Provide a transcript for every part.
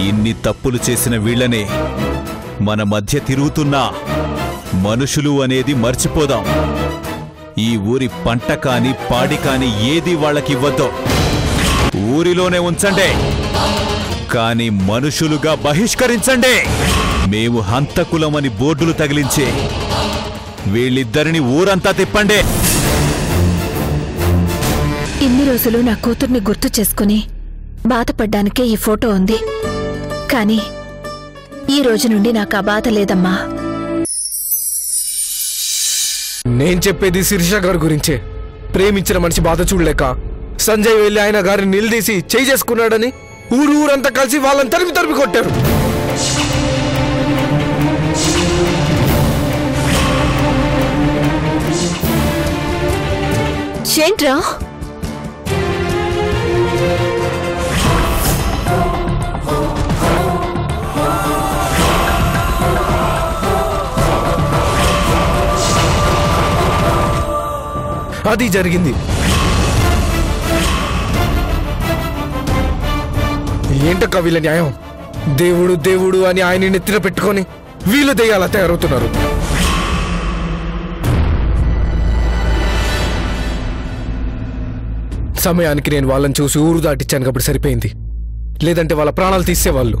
ఇన్ని తప్పులు చేసిన వీళ్లనే మన మధ్య తిరుగుతున్నా మనుషులు అనేది మర్చిపోదాం. ఈ ఊరి పంట కాని పాడి కాని ఏది వాళ్ళకివ్వద్దో. ఊరిలోనే ఉంచండి, కాని మనుషులుగా బహిష్కరించండి. మేము హంతకులమని బోర్డులు తగిలించే వీళ్ళిద్దరిని ఊరంతా తిప్పండి. ఇన్ని రోజులు నా కూతుర్ని గుర్తు చేసుకుని బాధపడ్డానికే ఈ ఫోటో ఉంది. కానీ ఈ రోజు నుండి నాకు ఆ బాధ లేదమ్మా. నేను చెప్పేది శిరీష గారి గురించే. ప్రేమించిన మనిషి బాధ చూడలేక సంజయ్ వెళ్ళి ఆయన గారిని నిలదీసి చేయి చేసుకున్నాడని ఊరంతా కలిసి వాళ్ళని తరిమి కొట్టారు. ఏంట్రా? అది జరిగింది. ఏంటక్క వీళ్ళ న్యాయం? దేవుడు దేవుడు అని ఆయన నెత్తిన పెట్టుకొని వీళ్ళు దెయ్యాలా తయారవుతున్నారు. సమయానికి నేను వాళ్ళని చూసి ఊరు దాటిచ్చాను కాబట్టి సరిపోయింది. లేదంటే వాళ్ళ ప్రాణాలు తీసేవాళ్ళు.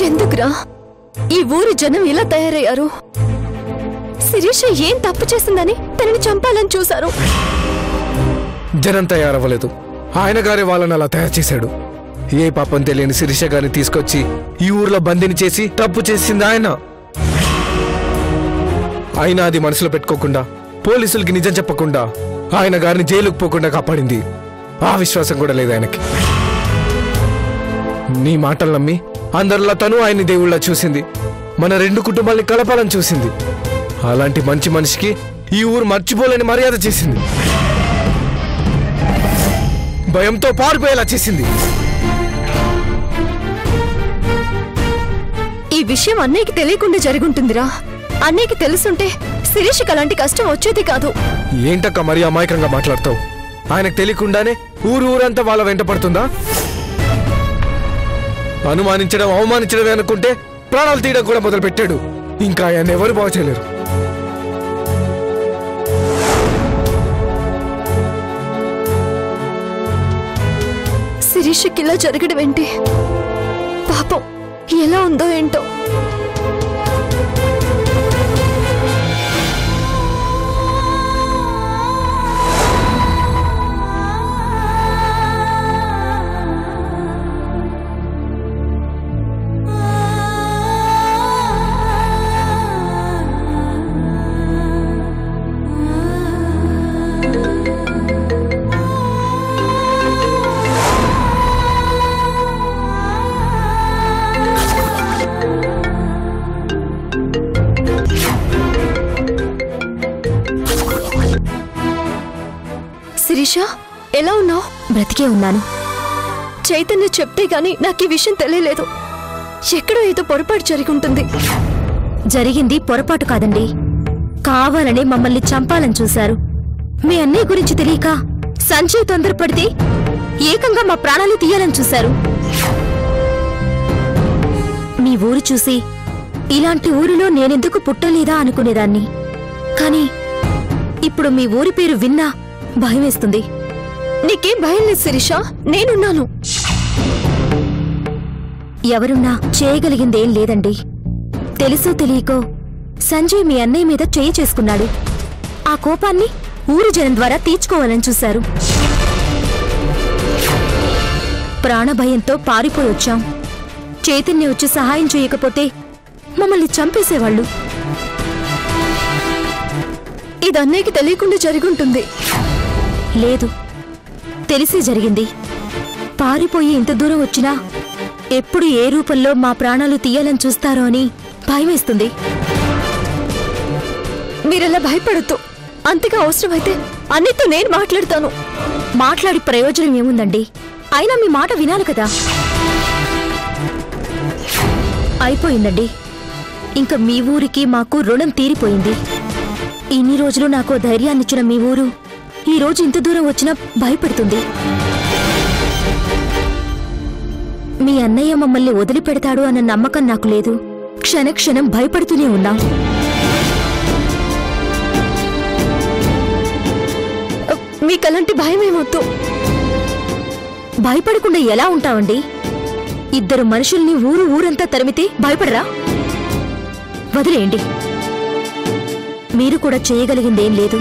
ఎందుకురా ఈ ఊరి జనం ఇలా తయారయ్యారు? శిరీష ఏం తప్పు చేసిందని తనని చంపాలని చూశారు. జనం తయారవ్వలేదు, ఆయన గారే వాళ్ళని అలా తయారు చేశాడు. ఏ పాపం తెలియని శిరీష గారిని తీసుకొచ్చి ఈ ఊర్లో బందీని చేసి తప్పు చేసింది ఆయన. అయినా అది మనసులో పెట్టుకోకుండా, పోలీసులకి నిజం చెప్పకుండా ఆయన గారిని జైలుకు పోకుండా కాపాడింది. ఆ విశ్వాసం కూడా లేదు ఆయనకి. నీ మాటలు నమ్మి అందరిలా తను ఆయన్ని దేవుళ్ళ చూసింది. మన రెండు కుటుంబాల్ని కలపాలని చూసింది. అలాంటి మంచి మనిషికి ఈ ఊరు మర్చిపోలేని మర్యాద చేసింది. భయంతో పారిపోయేలా చేసింది. ఈ విషయం అన్నయ్యకి తెలియకుండా జరుగుంటుందిరా. అన్నయ్యకి తెలుసుంటే శిరీషకి అలాంటి కష్టం వచ్చేది కాదు. ఏంటక్క మరీ అమాయకంగా మాట్లాడతావు? ఆయనకు తెలియకుండానే ఊరంతా వాళ్ళ వెంట పడుతుందా? అనుమానించడం అవమానించడమే అనుకుంటే ప్రాణాలు తీయడం కూడా మొదలు పెట్టాడు. ఇంకా ఆయన ఎవరు బాగు చేయలేరు. శిరీషకి ఇలా జరగడం ఏంటి? పాపం ఎలా ఉందో ఏంటో. శిరీష, ఎలా ఉన్నావు? బ్రతికే ఉన్నాను. చైతన్య చెప్తే గాని నాకు ఈ విషయం తెలియలేదు. ఎక్కడో ఏదో పొరపాటు జరుగుంటుంది. జరిగింది పొరపాటు కాదండి. కావాలని మమ్మల్ని చంపాలని చూశారు. మీ అన్నయ్య గురించి తెలియక సంజయ్ తొందరపడితే ఏకంగా మా ప్రాణాలు తీయాలని చూశారు. మీ ఊరు చూసి ఇలాంటి ఊరిలో నేనెందుకు పుట్టలేదా అనుకునేదాన్ని. కానీ ఇప్పుడు మీ ఊరి పేరు విన్నా భయమేస్తుంది. నీకేం భయం లేదు శిరీష, నేనున్నాను. ఎవరున్నా చేయగలిగిందేం లేదండి. తెలుసో తెలియకో సంజయ్ మీ అన్నయ్య మీద చేయి చేసుకున్నాడు. ఆ కోపాన్ని ఊరు జనం ద్వారా తీర్చుకోవాలని చూశారు. ప్రాణభయంతో పారిపోయి వచ్చాం. చైతన్య వచ్చి సహాయం చేయకపోతే మమ్మల్ని చంపేసేవాళ్ళు. ఇది అన్నయ్యకి తెలియకుండా జరుగుంటుంది. లేదు, తెలిసి జరిగింది. పారిపోయి ఇంత దూరం వచ్చినా ఎప్పుడు ఏ రూపంలో మా ప్రాణాలు తీయాలని చూస్తారో అని భయమేస్తుంది. మీరెలా భయపడద్దు. అంతగా అవసరమైతే అన్నితో నేను మాట్లాడతాను. మాట్లాడి ప్రయోజనం ఏముందండి? అయినా మీ మాట వినాలి కదా. అయిపోయిందండి. ఇంక మీ ఊరికి మాకు రుణం తీరిపోయింది. ఇన్ని రోజులు నాకు ధైర్యాన్నిచ్చిన మీ ఊరు ఈ రోజు ఇంత దూరం వచ్చినా భయపడుతుంది. మీ అన్నయ్య మమ్మల్ని వదిలిపెడతాడు అన్న నమ్మకం నాకు లేదు. క్షణక్షణం భయపడుతూనే ఉన్నాం. మీకలాంటి భయమేమొద్దు. భయపడకుండా ఎలా ఉంటామండి? ఇద్దరు మనుషుల్ని ఊరంతా తరిమితే భయపడరా? వదిలేయండి. మీరు కూడా చేయగలిగిందేం లేదు.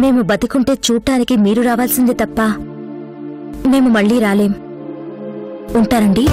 మేము బతికుంటే చూడటానికి మీరు రావాల్సిందే తప్ప మేము మళ్ళీ రాలేం. ఉంటారండి.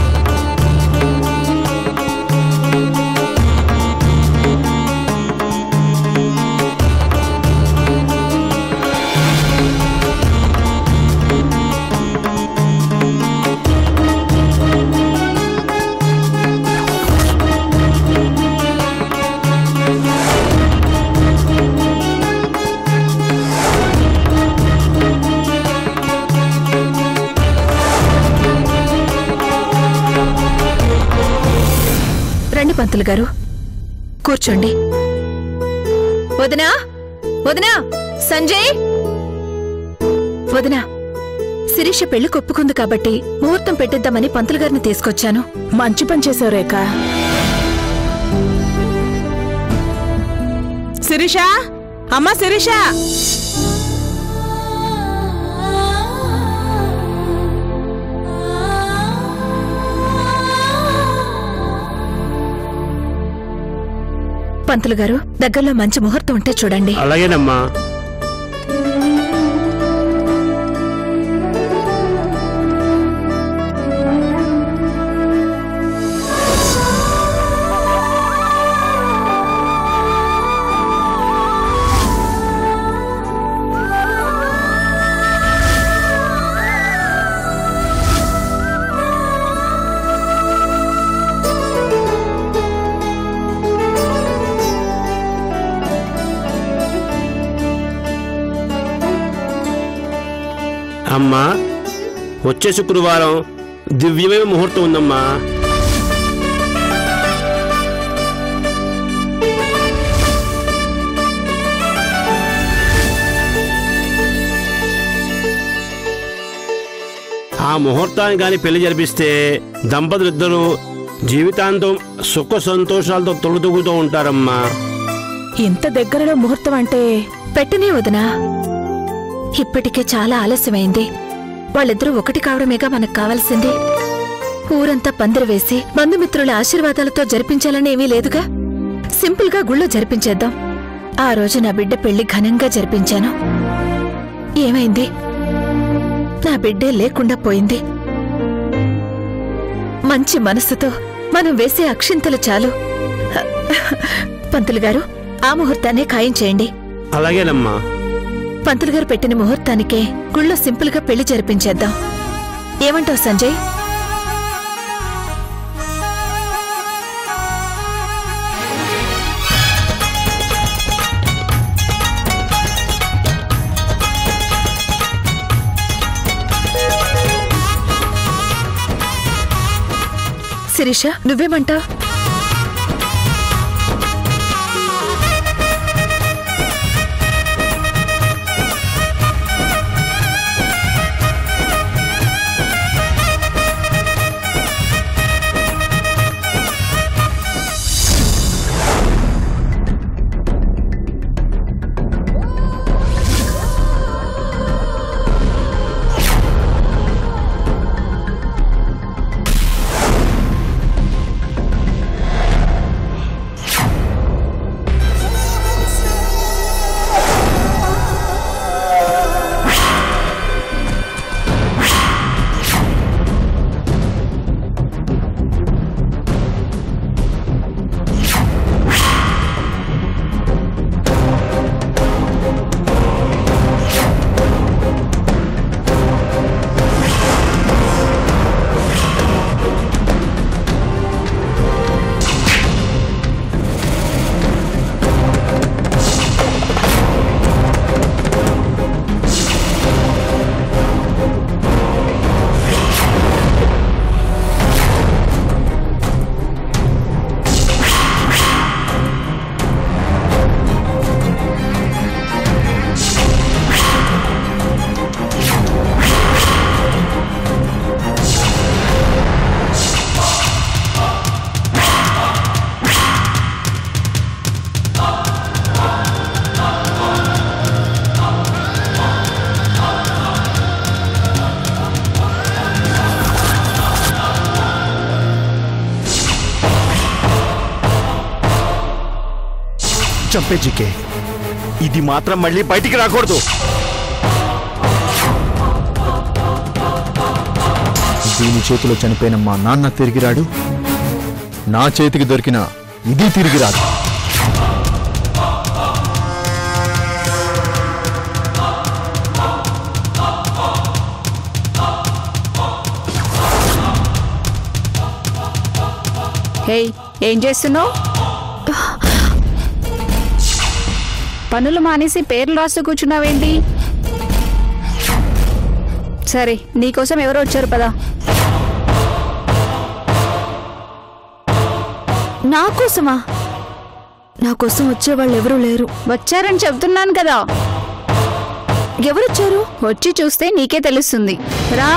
పంతులు గారు కూర్చోండి. వదినా, వదినా, సంజయ్, వదినా, శిరీష పెళ్లి కొప్పుకుంది కాబట్టి ముహూర్తం పెట్టిద్దామని పంతులు గారిని తీసుకొచ్చాను. మంచి పని చేసావు రేఖ. శిరీష, అమ్మా శిరీష, పంతులు గారు దగ్గరలో మంచి ముహూర్తం ఉంటే చూడండి. అలాగేనమ్మా. అమ్మా, వచ్చే శుక్రవారం దివ్యమైన ముహూర్తం ఉందమ్మా. ఆ ముహూర్తాన్ని కానీ పెళ్లి జరిపిస్తే దంపతులిద్దరూ జీవితాంతం సుఖ సంతోషాలతో తొలుతూగుతూ ఉంటారమ్మా. ఇంత దగ్గరలో ముహూర్తం అంటే పెట్టనే వదినా. ఇప్పటికే చాలా ఆలస్యమైంది. వాళ్ళిద్దరూ ఒకటి కావడమేగా మనకు కావాల్సింది. ఊరంతా పందిరి వేసి బంధుమిత్రుల ఆశీర్వాదాలతో జరిపించాలని ఏమీ లేదుగా. సింపుల్ గా గుళ్ళో జరిపించేద్దాం. ఆ రోజు నా బిడ్డ పెళ్లి ఘనంగా జరిపించాను. ఏమైంది? నా బిడ్డే లేకుండా పోయింది. మంచి మనసుతో మనం వేసే అక్షింతలు చాలు. పంతులు గారు, ఆ ముహూర్తాన్ని ఖాయం చేయండి. అలాగేనమ్మా. పంతులు గారు పెట్టిన ముహూర్తానికే గుళ్ళో సింపుల్ గా పెళ్లి జరిపించేద్దాం. ఏమంటావు సంజయ్? శిరీష, నువ్వేమంటావు? చంపే జీకే, ఇది మాత్రం మళ్ళీ బయటికి రాకూడదు. దీని చేతిలో చనిపోయిన మా నాన్న తిరిగి రాడు, నా చేతికి దొరికిన ఇది తిరిగి రాదు. హే, ఏం చేస్తున్నావు? పనులు మానేసి పేర్లు రాస్తూ కూర్చున్నావేంటి? సరే, నీకోసం ఎవరో వచ్చారు పదా. నా కోసమా? నా కోసం వచ్చేవాళ్ళు ఎవరూ లేరు. వచ్చారని చెప్తున్నాను కదా. ఎవరొచ్చారు? వచ్చి చూస్తే నీకే తెలుస్తుంది. రా.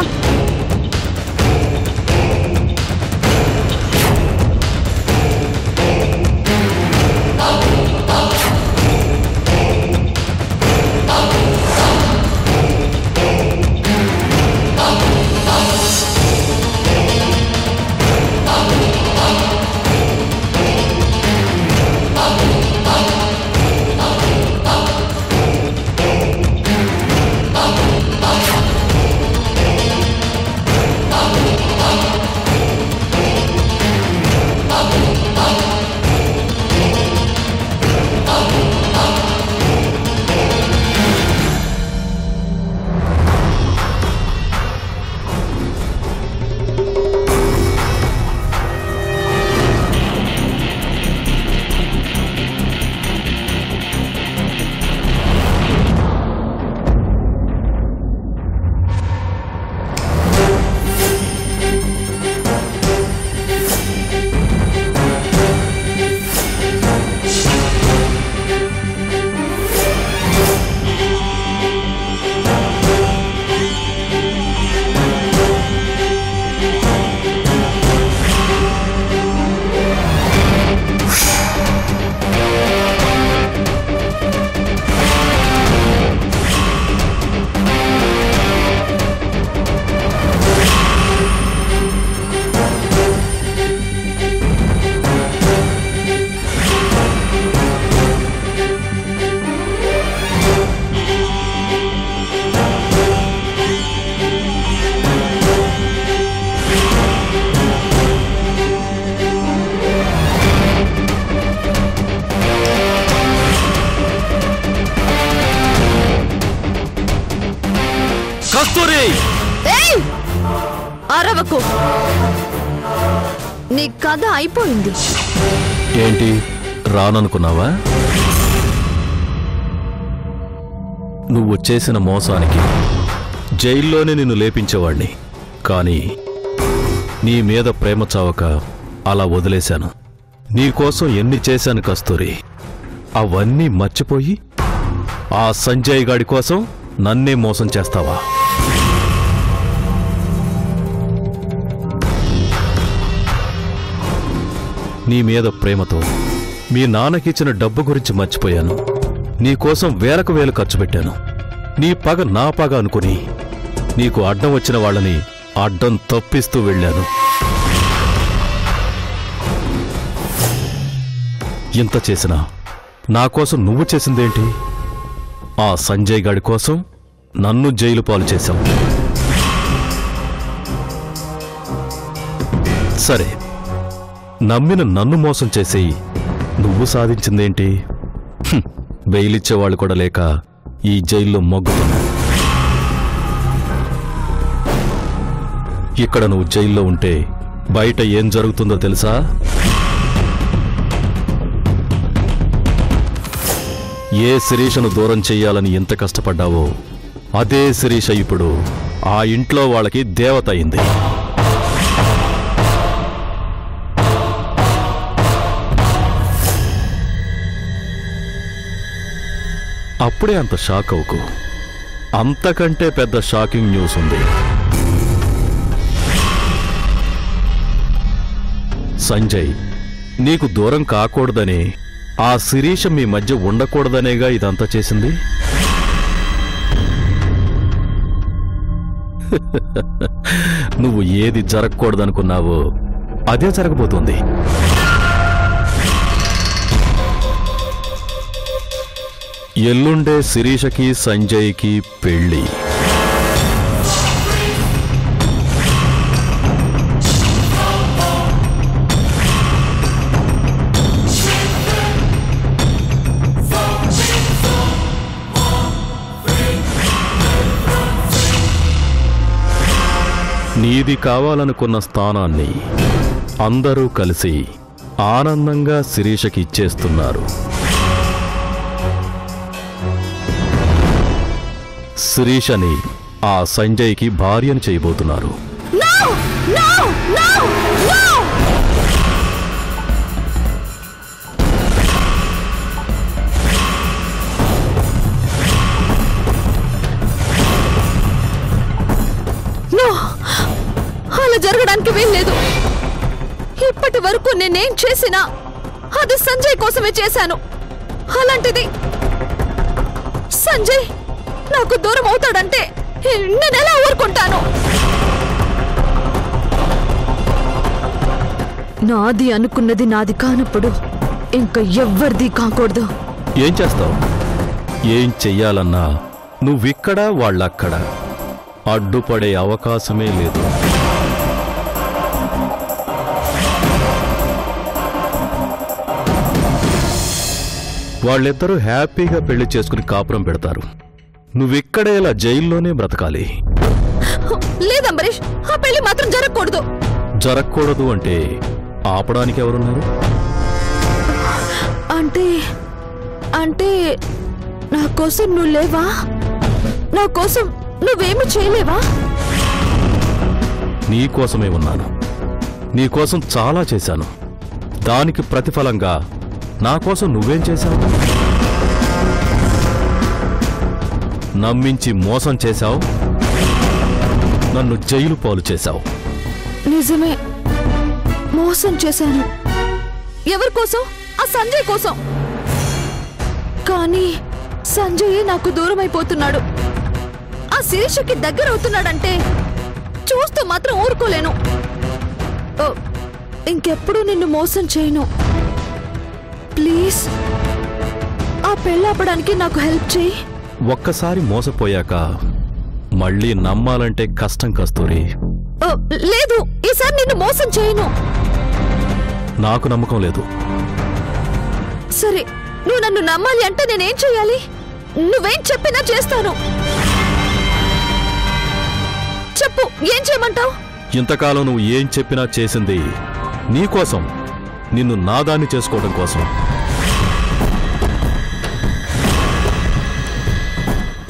అరవకు, నీ కథ అయిపోయింది. ఏంటి, రాననుకున్నావా? నువ్వు చేసిన మోసానికి జైల్లోనే నిన్ను లేపించేవాణ్ణి, కానీ నీ మీద ప్రేమ చావక అలా వదిలేశాను. నీకోసం ఎన్ని చేశాను కస్తూరి, అవన్నీ మర్చిపోయి ఆ సంజయ్ గాడి కోసం నన్నే మోసం చేస్తావా? నీ మీద ప్రేమతో మీ నాన్నకిచ్చిన డబ్బు గురించి మర్చిపోయాను. నీకోసం వేలకు వేలు ఖర్చు పెట్టాను. నీ పగ నా పగ అనుకుని నీకు అడ్డం వచ్చిన వాళ్ళని అడ్డం తప్పిస్తూ వెళ్ళాను. ఇంత చేసినా నా కోసం నువ్వు చేసిందేంటి? ఆ సంజయ్ గాడి కోసం నన్ను జైలు పాలు చేశావు. సరే, నమ్మిన నన్ను మోసం చేసి నువ్వు సాధించిందేంటి? బెయిలిచ్చేవాళ్ళు కూడా లేక ఈ జైల్లో మొగ్గుతున్నా. ఇక్కడ నువ్వు జైల్లో ఉంటే బయట ఏం జరుగుతుందో తెలుసా? ఏ శిరీషను దూరం చెయ్యాలని ఎంత కష్టపడ్డావో అదే శిరీష ఇప్పుడు ఆ ఇంట్లో వాళ్ళకి దేవత అయింది. అప్పుడే అంత షాక్ అవుకు. అంతకంటే పెద్ద షాకింగ్ న్యూస్ ఉంది. సంజయ్ నీకు దూరం కాకూడదని, ఆ శిరీష మీ మధ్య ఉండకూడదనేగా ఇదంతా చేసింది. నువ్వు ఏది జరగకూడదనుకున్నావో అదే జరగబోతోంది. ఎల్లుండే శిరీషకి సంజయ్కి పెళ్ళి. నీది కావాలనుకున్న స్థానాన్ని అందరూ కలిసి ఆనందంగా శిరీషకి ఇచ్చేస్తున్నారు. శిరీషని ఆ సంజయ్కి భార్యను చేయబోతున్నారు. అలా జరగడానికి వీల్లేదు. ఇప్పటి వరకు నేనేం చేసినా అది సంజయ్ కోసమే చేశాను. అలాంటిది సంజయ్ నాకు దూరం అవుతాడంటే నేనెలా ఊరుకుంటాను? నాది అనుకున్నది నాది కానప్పుడు ఇంకా ఎవ్వరిది కాకూడదు. ఏం చేస్తావు? ఏం చెయ్యాలన్నా నువ్విక్కడ వాళ్ళక్కడ. అడ్డుపడే అవకాశమే లేదు. వాళ్ళిద్దరూ హ్యాపీగా పెళ్లి చేసుకుని కాపురం పెడతారు. నువ్విక్కడే ఇలా జైల్లోనే బ్రతకాలి. లేదంబరీష్, ఆ పెళ్లి మాత్రం జరగకూడదు. జరగకూడదు అంటే ఆపడానికి ఎవరున్నారు? అంటే అంటే నా కోసం నువ్వు లేవా? నా కోసం నువ్వేమి చేయలేవా? నీకోసమే ఉన్నాను. నీకోసం చాలా చేశాను. దానికి ప్రతిఫలంగా నా కోసం నువ్వేం చేశావు? నమ్మించి మోసం చేశావు. నన్ను జైలు పాలు చేశావు. నిజమే, మోసం చేశాను. ఎవరి కోసం? ఆ సంజయ్ కోసం. కానీ సంజయ్ నాకు దూరం అయిపోతున్నాడు. ఆ శిరీషకి దగ్గర అవుతున్నాడంటే చూస్తూ మాత్రం ఊరుకోలేను. ఇంకెప్పుడు నిన్ను మోసం చేయను. ప్లీజ్, ఆ పెళ్ళాపడానికి నాకు హెల్ప్ చేయి. ఒక్కసారి మోసపోయాక మళ్ళీ నమ్మాలంటే కష్టం కస్తూరి. లేదు, ఈసారి నిన్ను మోసం చేయను. నాకు నమ్మకం లేదు. సరే, నువ్వు నన్ను నమ్మాలి అంటే నేనేం చేయాలి? నువ్వేం చెప్పినా చేస్తాను. చెప్పు, ఏం చేయమంటావు? ఇంతకాలం నువ్వు ఏం చెప్పినా చేసింది నీకోసం, నిన్ను నాదాన్ని చేసుకోవడం కోసం.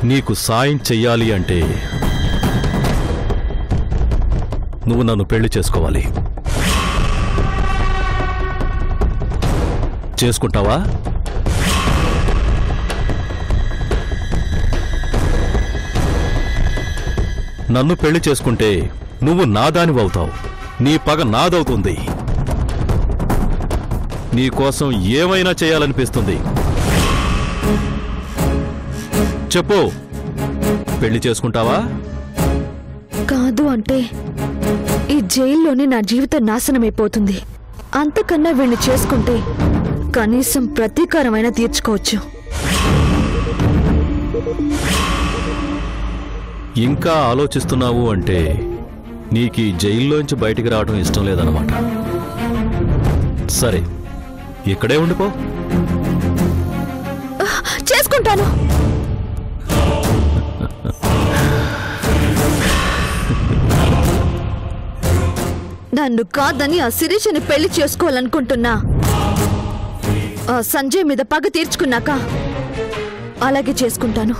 నీకు సాయం చెయ్యాలి అంటే నువ్వు నన్ను పెళ్లి చేసుకోవాలి. చేసుకుంటావా? నన్ను పెళ్లి చేసుకుంటే నువ్వు నాదానివవుతావు. నీ పగ నాదవుతుంది. నీకోసం ఏమైనా చేయాలనిపిస్తుంది. చెప్పు, పెళ్లి చేసుకుంటావా? కాదు అంటే ఈ జైల్లోనే నా జీవితం నాశనమైపోతుంది. అంతకన్నా వీణ్ణి చేసుకుంటే కనీసం ప్రతీకారమైనా తీర్చుకోవచ్చు. ఇంకా ఆలోచిస్తున్నావు అంటే నీకీ జైల్లోంచి బయటికి రావడం ఇష్టం లేదన్నమాట. సరే, ఇక్కడే ఉండిపో. చేసుకుంటాను. నన్ను కాదని ఆ శిరీషని పెళ్లి చేసుకోవాలనుకుంటున్నా. ఆ సంజయ్ మీద పగ తీర్చుకున్నాక అలాగే చేసుకుంటాను.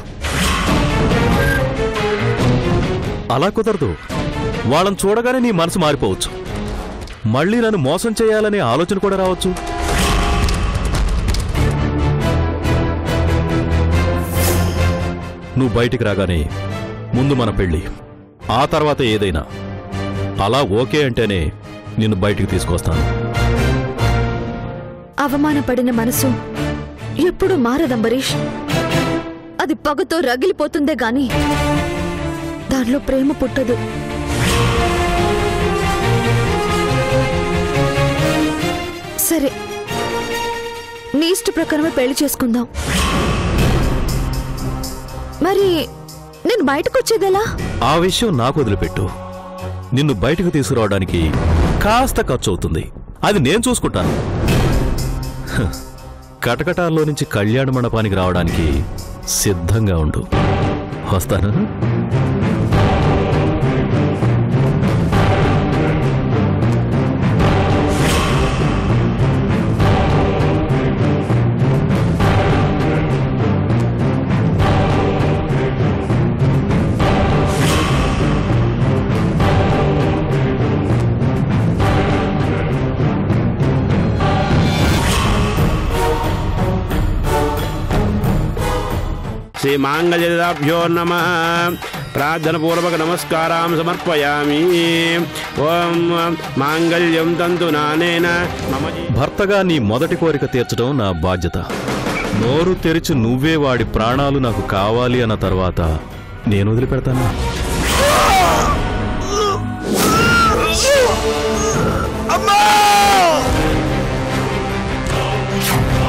అలా కుదరదు. వాళ్ళని చూడగానే నీ మనసు మారిపోవచ్చు. మళ్ళీ నన్ను మోసం చేయాలనే ఆలోచన కూడా రావచ్చు. నువ్వు బయటికి రాగానే ముందు మన పెళ్ళి, ఆ తర్వాత ఏదైనా. అలా ఓకే అంటేనే నిన్ను బయటికి తీసుకొస్తాను. అవమానపడిన మనసు ఎప్పుడు మారదంబరీష్. అది పగతో రగిలిపోతుందే గాని దానిలో ప్రేమ పుట్టదు. సరే, నీ ఇష్ట ప్రకారమే పెళ్లి చేసుకుందాం. మరి నేను బయటకు వచ్చేదెలా? ఆ విషయం నాకు వదిలిపెట్టు. నిన్ను బయటకు తీసుకురావడానికి కాస్త ఖర్చు అవుతుంది, అది నేను చూసుకుంటాను. హ, కటకటాల్లో నుంచి కళ్యాణ మండపానికి రావడానికి సిద్ధంగా ఉండు. వస్తాను. శ్రీ మాంగళ్యదాభ్యో నమః. ప్రార్థనపూర్వక నమస్కారం సమర్పయామి. ఓం మాంగళ్యం తంతునానేన మమ భర్తగా నీ మొదటి కోరిక తీర్చడం నా బాధ్యత. నోరు తెరిచి నువ్వే వాడి ప్రాణాలు నాకు కావాలి అన్న తర్వాత నేను వదిలిపెడతాను.